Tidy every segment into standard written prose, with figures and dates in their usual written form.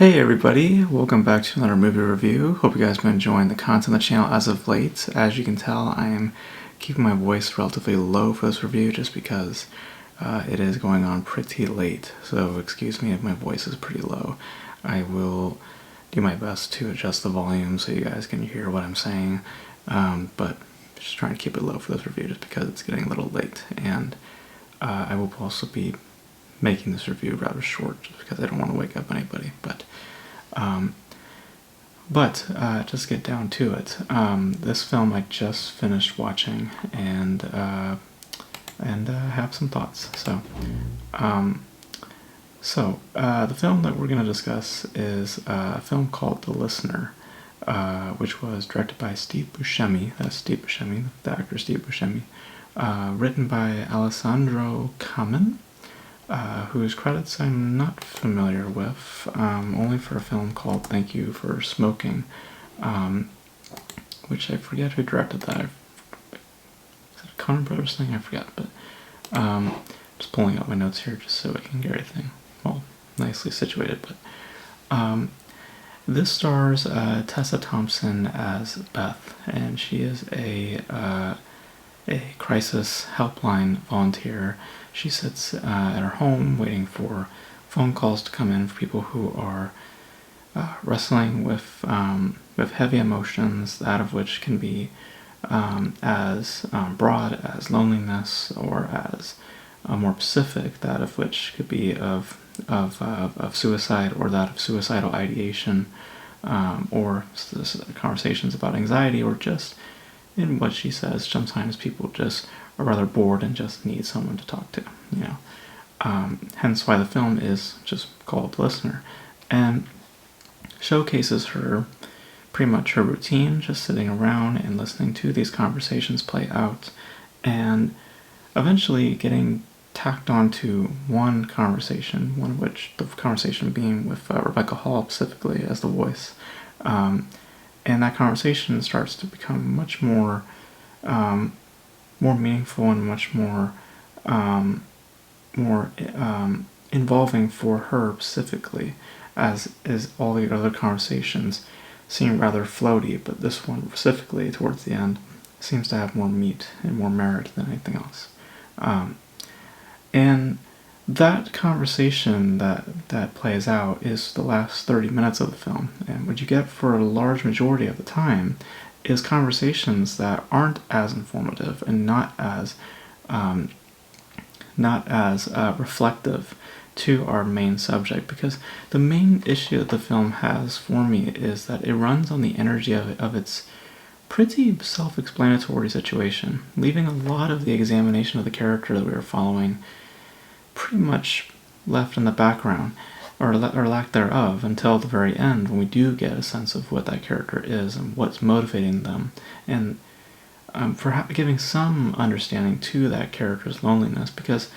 Hey everybody, welcome back to another movie review. Hope you guys have been enjoying the content on the channel as of late. As you can tell, I am keeping my voice relatively low for this review just because it is going on pretty late. So excuse me if my voice is pretty low. I will do my best to adjust the volume so you guys can hear what I'm saying. But just trying to keep it low for this review just because it's getting a little late. And I will also be making this review rather short just because I don't want to wake up anybody. But just get down to it. This film I just finished watching and have some thoughts. The film that we're going to discuss is a film called The Listener, which was directed by Steve Buscemi. That's Steve Buscemi, the actor Steve Buscemi. Written by Alessandro Kamen, whose credits I'm not familiar with, only for a film called Thank You for Smoking, which I forget who directed that. Is it a Coen Brothers thing? I forget, but just pulling out my notes here just so I can get everything nicely situated. But this stars Tessa Thompson as Beth, and she is a crisis helpline volunteer. She sits at her home waiting for phone calls to come in for people who are wrestling with heavy emotions, that of which can be as broad as loneliness, or as more specific, that of which could be of suicide, or that of suicidal ideation, or conversations about anxiety, or just in what she says, sometimes people just are rather bored and just need someone to talk to, hence why the film is just called Listener, and showcases her, pretty much her routine, just sitting around and listening to these conversations play out, and eventually getting tacked onto one conversation, one of which, the conversation being with Rebecca Hall specifically as the voice, and that conversation starts to become much more meaningful and much more involving for her specifically, as is all the other conversations seem rather floaty, but this one specifically towards the end seems to have more meat and more merit than anything else. And that conversation that plays out is the last 30 minutes of the film, and what you get for a large majority of the time is conversations that aren't as informative and not as reflective to our main subject, because the main issue that the film has for me is that it runs on the energy of its pretty self-explanatory situation, leaving a lot of the examination of the character that we are following pretty much left in the background, or lack thereof, until the very end, when we do get a sense of what that character is and what's motivating them, and for giving some understanding to that character's loneliness. Because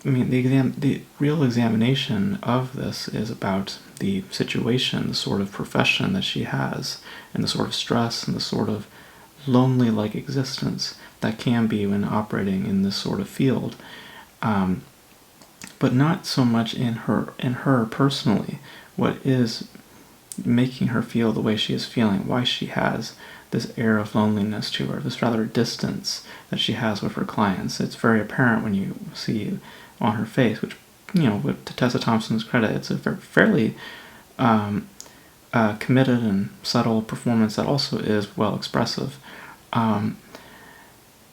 the real examination of this is about the situation, the sort of profession that she has, and the sort of stress and the sort of lonely-like existence that can be when operating in this sort of field. But not so much in her personally, what is making her feel the way she is feeling, why she has this air of loneliness to her, this rather distance that she has with her clients. It's very apparent when you see on her face, which, with Tessa Thompson's credit, it's a fairly committed and subtle performance that also is well expressive.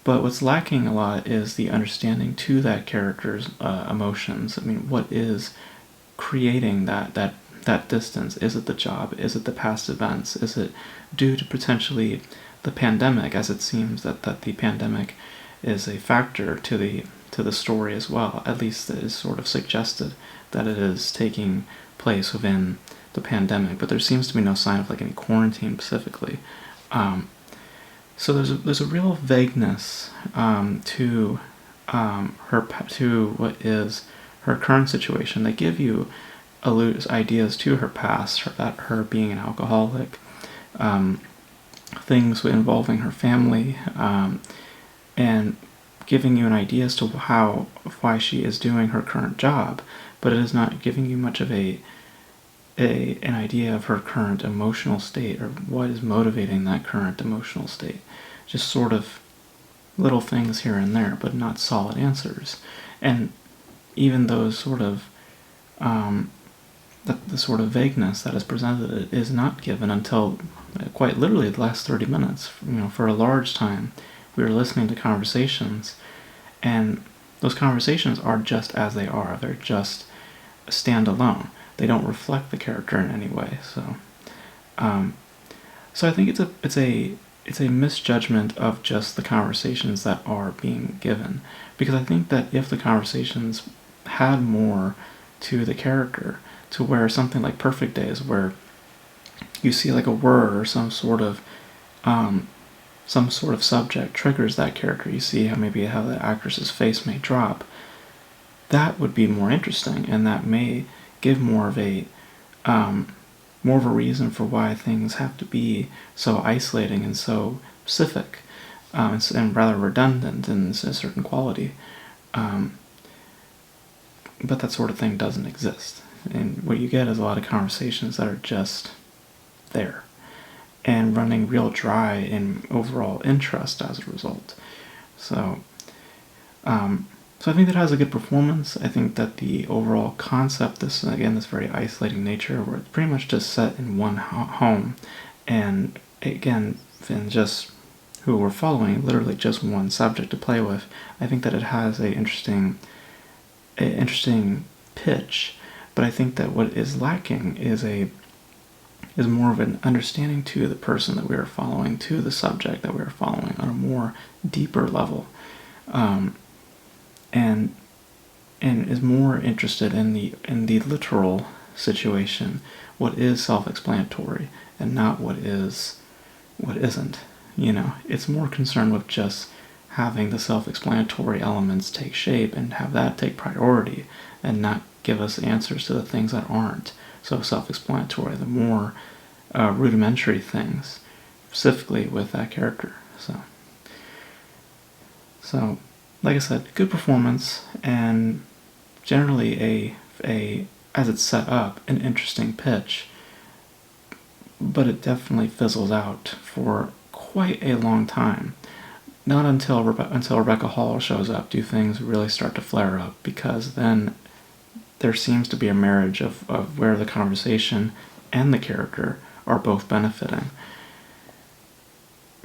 But what's lacking a lot is the understanding to that character's emotions. What is creating that distance? Is it the job? Is it the past events? Is it due to potentially the pandemic, as it seems that the pandemic is a factor to the story as well? At least it is sort of suggested that it is taking place within the pandemic, but there seems to be no sign of any quarantine specifically. So there's a real vagueness to what is her current situation. They give you ideas to her past, about her being an alcoholic, things involving her family, and giving you an idea as to why she is doing her current job, but it is not giving you much of a an idea of her current emotional state or what is motivating that current emotional state. Just sort of little things here and there, but not solid answers. And even those sort of the sort of vagueness that is presented is not given until quite literally the last 30 minutes. For a large time, we were listening to conversations, and those conversations are just as they are. They're just standalone. They don't reflect the character in any way. So I think it's a misjudgment of just the conversations that are being given, because I think that if the conversations had more to the character, to where something like Perfect Days, where you see like a word or some sort of subject triggers that character, you see how the actress's face may drop, that would be more interesting, and that may give more of a reason for why things have to be so isolating and so specific, and rather redundant in a certain quality. But that sort of thing doesn't exist. And what you get is a lot of conversations that are just there and running real dry in overall interest as a result. So I think that has a good performance. I think that the overall concept, this very isolating nature, where it's pretty much just set in one home, and again, in just who we're following, literally just one subject to play with, I think that it has an interesting pitch. But I think that what is lacking is more of an understanding to the person that we are following, to the subject that we are following on a more deeper level, and is more interested in the literal situation, what is self-explanatory, and not what isn't. It's more concerned with just having the self-explanatory elements take shape and have that take priority, and not give us answers to the things that aren't so self-explanatory, the more rudimentary things, specifically with that character. So like I said, good performance, and generally as it's set up, an interesting pitch, but it definitely fizzles out for quite a long time. Not until Rebecca Hall shows up do things really start to flare up, because then there seems to be a marriage of where the conversation and the character are both benefiting.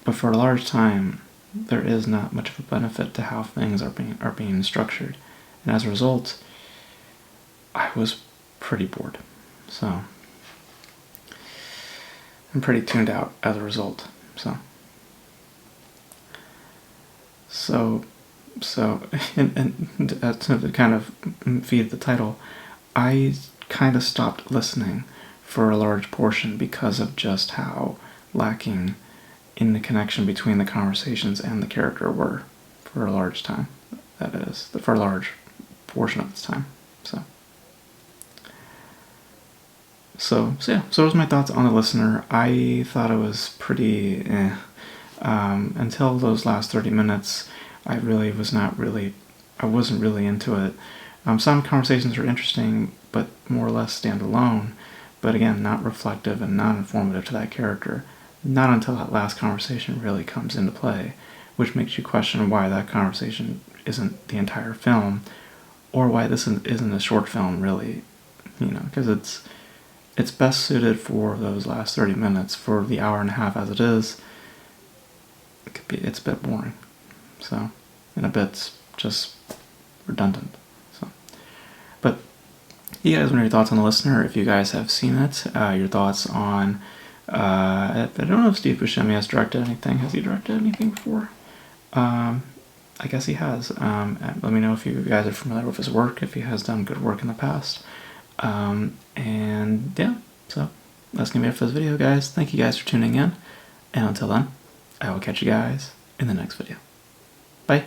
But for a large time, there is not much of a benefit to how things are being structured, and as a result, I was pretty bored. So I'm pretty tuned out as a result. And to kind of feed the title, I kind of stopped listening for a large portion because of just how lacking in the connection between the conversations and the character were for a large time. That is, for a large portion of this time. So those are my thoughts on The Listener. I thought it was pretty until those last 30 minutes. I wasn't really into it. Some conversations are interesting, but more or less standalone, but again, not reflective and not informative to that character. Not until that last conversation really comes into play, which makes you question why that conversation isn't the entire film, or why this isn't a short film, really, because it's best suited for those last 30 minutes. For the hour and a half as it is, it's a bit boring. And a bit just redundant. But you guys, what are your thoughts on The Listener? If you guys have seen it, your thoughts on, I don't know if Steve Buscemi has directed anything. Has he directed anything before? I guess he has. Let me know if you guys are familiar with his work, if he has done good work in the past. And yeah, so that's going to be it for this video, guys. Thank you guys for tuning in. And until then, I will catch you guys in the next video. Bye.